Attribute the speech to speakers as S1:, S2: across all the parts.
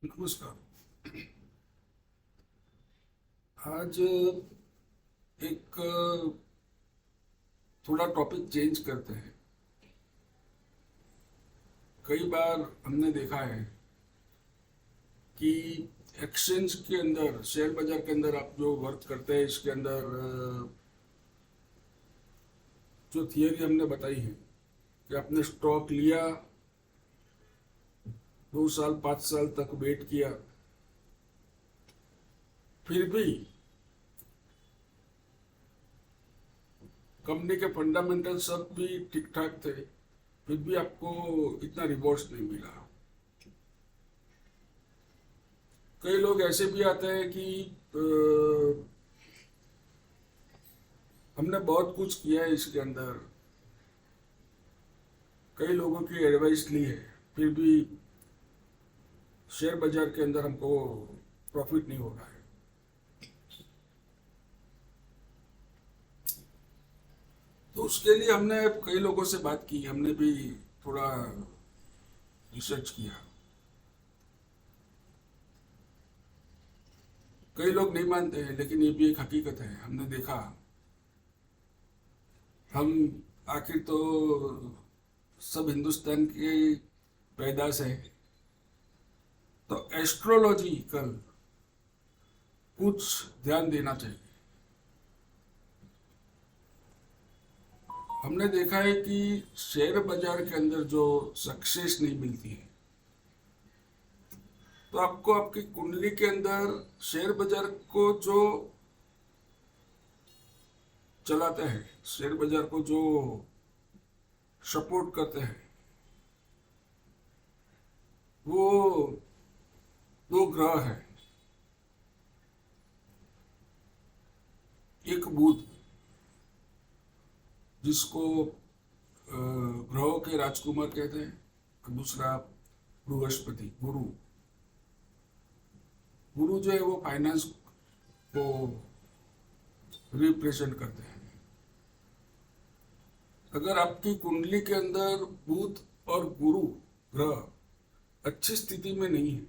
S1: नमस्कार। आज एक थोड़ा टॉपिक चेंज करते हैं। कई बार हमने देखा है कि एक्सचेंज के अंदर, शेयर बाजार के अंदर आप जो वर्क करते हैं, इसके अंदर जो थियरी हमने बताई है कि आपने स्टॉक लिया, 2 साल 5 साल तक वेट किया, फिर भी कंपनी के फंडामेंटल सब भी ठीक ठाक थे, फिर भी आपको इतना रिवॉर्ड्स नहीं मिला। कई लोग ऐसे भी आते हैं कि हमने बहुत कुछ किया है इसके अंदर, कई लोगों की एडवाइस ली है, फिर भी शेयर बाजार के अंदर हमको प्रॉफिट नहीं हो रहा है। तो उसके लिए हमने कई लोगों से बात की, हमने भी थोड़ा रिसर्च किया। कई लोग नहीं मानते हैं, लेकिन ये भी एक हकीकत है। हमने देखा, हम आखिर तो सब हिंदुस्तान की पैदाश है, तो एस्ट्रोलॉजिकल कुछ ध्यान देना चाहिए। हमने देखा है कि शेयर बाजार के अंदर जो सक्सेस नहीं मिलती है, तो आपको आपकी कुंडली के अंदर शेयर बाजार को जो चलाते हैं, शेयर बाजार को जो सपोर्ट करते हैं, वो दो ग्रह है। एक बुध, जिसको ग्रहों के राजकुमार कहते हैं, और दूसरा बृहस्पति, गुरु। गुरु जो है वो फाइनेंस को रिप्रेजेंट करते हैं। अगर आपकी कुंडली के अंदर बुध और गुरु ग्रह अच्छी स्थिति में नहीं है,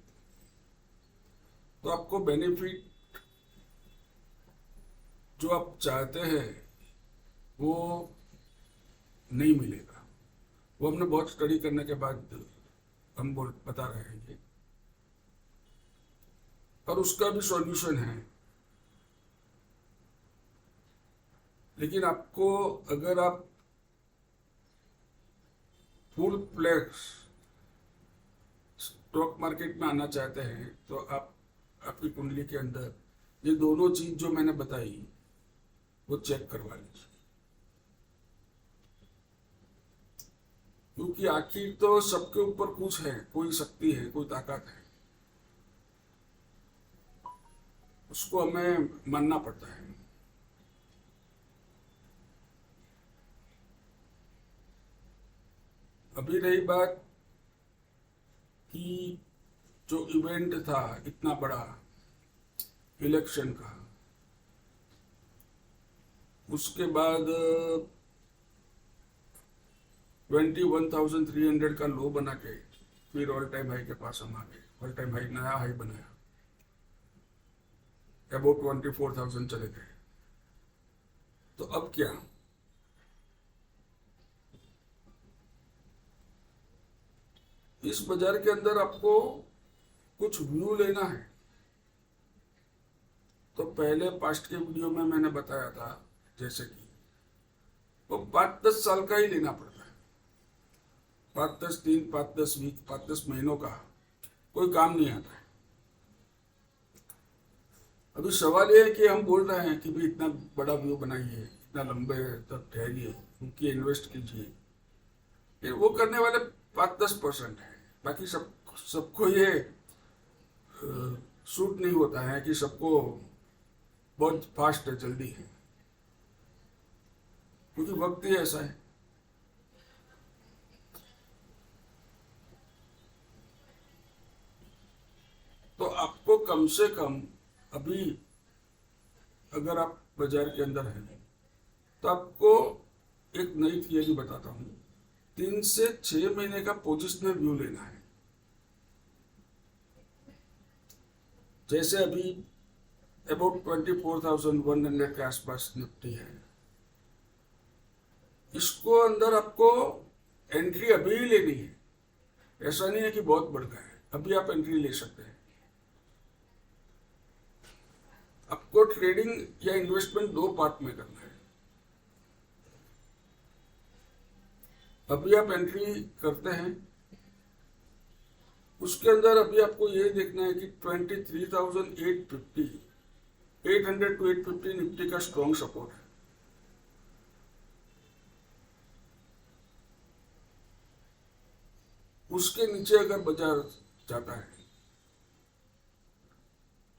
S1: तो आपको बेनिफिट जो आप चाहते हैं वो नहीं मिलेगा। वो हमने बहुत स्टडी करने के बाद हम बता रहे हैं ये, और उसका भी सॉल्यूशन है। लेकिन आपको, अगर आप फुल फ्लैक्स स्टॉक मार्केट में आना चाहते हैं, तो आप आपकी कुंडली के अंदर ये दोनों चीज जो मैंने बताई वो चेक करवा लीजिए। क्योंकि आखिर तो सबके ऊपर कुछ है, कोई शक्ति है, कोई ताकत है, उसको हमें मानना पड़ता है। अभी रही बात कि जो इवेंट था इतना बड़ा इलेक्शन का, उसके बाद 21,300 का लो बना के फिर ऑल टाइम हाई के पास हम आ गए। ऑल टाइम हाई, नया हाई बनाया, अबाउट 24,000 चले गए। तो अब क्या? इस बाजार के अंदर आपको कुछ व्यू लेना है, तो पहले पास्ट के वीडियो में मैंने बताया था, जैसे कि वो 5-10 साल का ही लेना पड़ता है। 5-10 दिन, 5-10 वीक, 5-10 महीनों का कोई काम नहीं आता है। अभी सवाल ये है कि हम बोल रहे हैं कि भाई इतना बड़ा व्यू बनाइए, इतना लंबे तक ठहरिए, उनकी इन्वेस्ट कीजिए, फिर वो करने वाले 5-10% है। बाकी सबको ये सूट नहीं होता है कि सबको बहुत फास्ट है, जल्दी है, क्योंकि वक्त ही ऐसा है। तो आपको कम से कम अभी, अगर आप बाजार के अंदर हैं, तो आपको एक नई थियरी बताता हूँ। 3 से 6 महीने का पोजिशनल व्यू लेना है। जैसे अभी अबाउट 24,100 के आसपास निफ्टी है, इसको अंदर आपको एंट्री अभी ही लेनी है। ऐसा नहीं है कि बहुत बढ़ गया है, अभी आप एंट्री ले सकते हैं। आपको ट्रेडिंग या इन्वेस्टमेंट दो पार्ट में करना है। अभी आप एंट्री करते हैं, उसके अंदर अभी आपको ये देखना है कि 23,850 800 to 850 निफ्टी का स्ट्रॉन्ग सपोर्ट है। उसके नीचे अगर बाजार जाता है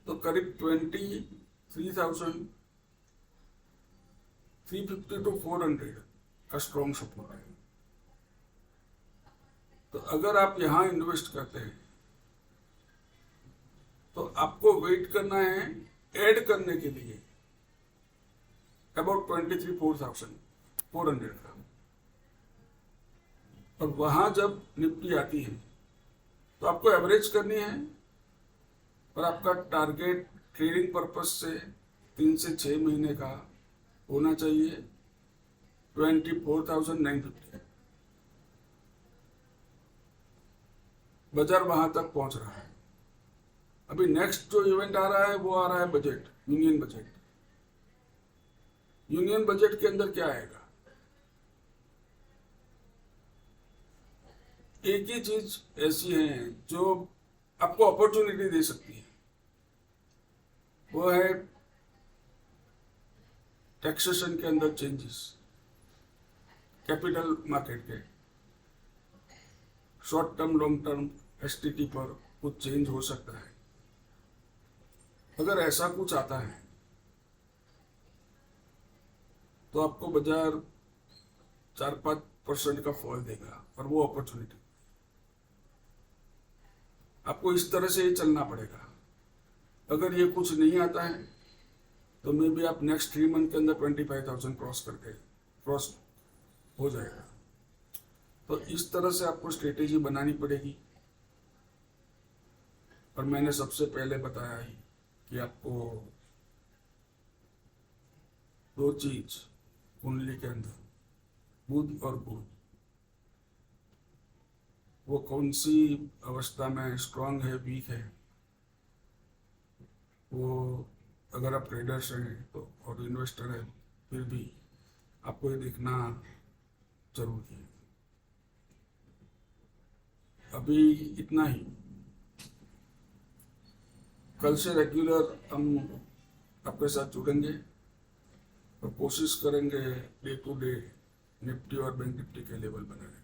S1: तो करीब 23,350 to 400 का स्ट्रॉन्ग सपोर्ट है। तो अगर आप यहां इन्वेस्ट करते हैं तो आपको वेट करना है ऐड करने के लिए अबाउट 23,400 का। और वहां जब निफ्टी आती है तो आपको एवरेज करनी है, और आपका टारगेट ट्रेडिंग पर्पस से 3 से 6 महीने का होना चाहिए 24,950। बाजार वहां तक पहुंच रहा है। अभी नेक्स्ट जो इवेंट आ रहा है वो आ रहा है budget, union budget. Union budget के अंदर क्या आएगा? एक ही चीज ऐसी है जो आपको अपॉर्चुनिटी दे सकती है, वो है टैक्सेशन के अंदर चेंजेस। कैपिटल मार्केट के short term long term STT पर कुछ चेंज हो सकता है। अगर ऐसा कुछ आता है तो आपको बाजार 4-5% का फॉल देगा, और वो अपॉर्चुनिटी आपको इस तरह से ही चलना पड़ेगा। अगर ये कुछ नहीं आता है तो मे बी आप नेक्स्ट 3 मंथ के अंदर 25,000 क्रॉस हो जाएगा। तो इस तरह से आपको स्ट्रेटेजी बनानी पड़ेगी। और मैंने सबसे पहले बताया ही कि आपको 2 चीज कुंडली के अंदर, बुध और गुरु, वो कौन सी अवस्था में स्ट्रांग है, वीक है, वो अगर आप ट्रेडर्स हैं तो और इन्वेस्टर हैं फिर भी आपको ये देखना जरूरी है। अभी इतना ही। कल से रेगुलर हम आपके साथ जुड़ेंगे और कोशिश करेंगे डे टू डे निफ्टी और बैंक निफ्टी के लेवल बताने।